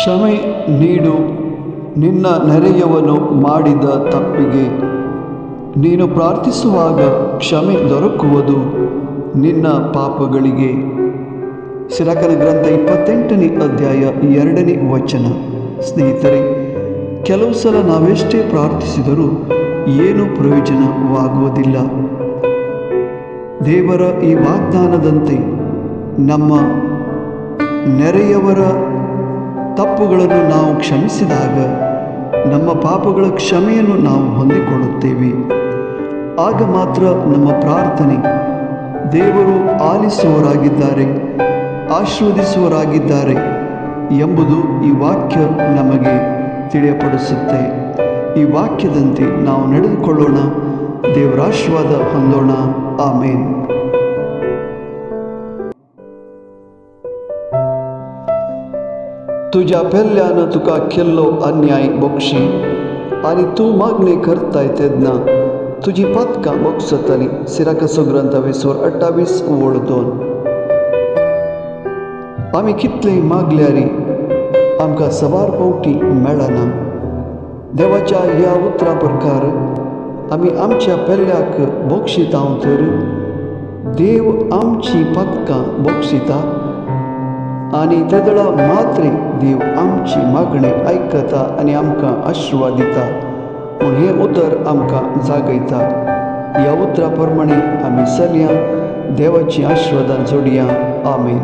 ಕ್ಷಮೆ ನೀಡು. ನಿನ್ನ ನೆರೆಯವನು ಮಾಡಿದ ತಪ್ಪಿಗೆ ನೀನು ಪ್ರಾರ್ಥಿಸುವಾಗ ಕ್ಷಮೆ ದೊರಕುವುದು ನಿನ್ನ ಪಾಪಗಳಿಗೆ. ಸಿರಾಕನ ಗ್ರಂಥ 28ನೇ ಅಧ್ಯಾಯ 2ನೇ ವಚನ. ಸ್ನೇಹಿತರೆ, ಕೆಲವು ಸಲ ನಾವೆಷ್ಟೇ ಪ್ರಾರ್ಥಿಸಿದರೂ ಏನೂ ಪ್ರಯೋಜನವಾಗುವುದಿಲ್ಲ. ದೇವರ ಈ ವಾಗ್ದಾನದಂತೆ ನಮ್ಮ ನೆರೆಯವರ ತಪ್ಪುಗಳನ್ನು ನಾವು ಕ್ಷಮಿಸಿದಾಗ ನಮ್ಮ ಪಾಪಗಳ ಕ್ಷಮೆಯನ್ನು ನಾವು ಹೊಂದಿಕೊಳ್ಳುತ್ತೇವೆ. ಆಗ ಮಾತ್ರ ನಮ್ಮ ಪ್ರಾರ್ಥನೆ ದೇವರು ಆಲಿಸುವವರಾಗಿದ್ದಾರೆ, ಆಶೀರ್ವದಿಸುವವರಾಗಿದ್ದಾರೆ ಎಂಬುದು ಈ ವಾಕ್ಯ ನಮಗೆ ತಿಳಿಯಪಡಿಸುತ್ತೆ. ಈ ವಾಕ್ಯದಂತೆ ನಾವು ನಡೆದುಕೊಳ್ಳೋಣ. ದೇವರ ಆಶೀರ್ವಾದ ಹೊಂದೋಣ. ಆಮೇನ್. तुझ्या पेल्ल्यानं तुका केल्लो अन्याय बक्षी आणि तू मागणे करताय तेदना तुझी पथकां मोगसतली. सिराकाचो ग्रंथ 28:2. आमी कितलेय मागल्यारी आमकां सवार पावटी मेळना. देवाच्या ह्या उतरा प्रकार आमी आमच्या पेल्ल्याक बक्षिता तर देव आमची पथकां बक्षिता आणि तेदळा मात्रे देव आमची मागणी ऐकता आणि आमकां आशीर्वाद दिता. म्हूण हें उतर आमकां जागयता. ह्या उतरा प्रमाणे आमी चलया. देवाची आशीर्वादां जोडया. आमेन.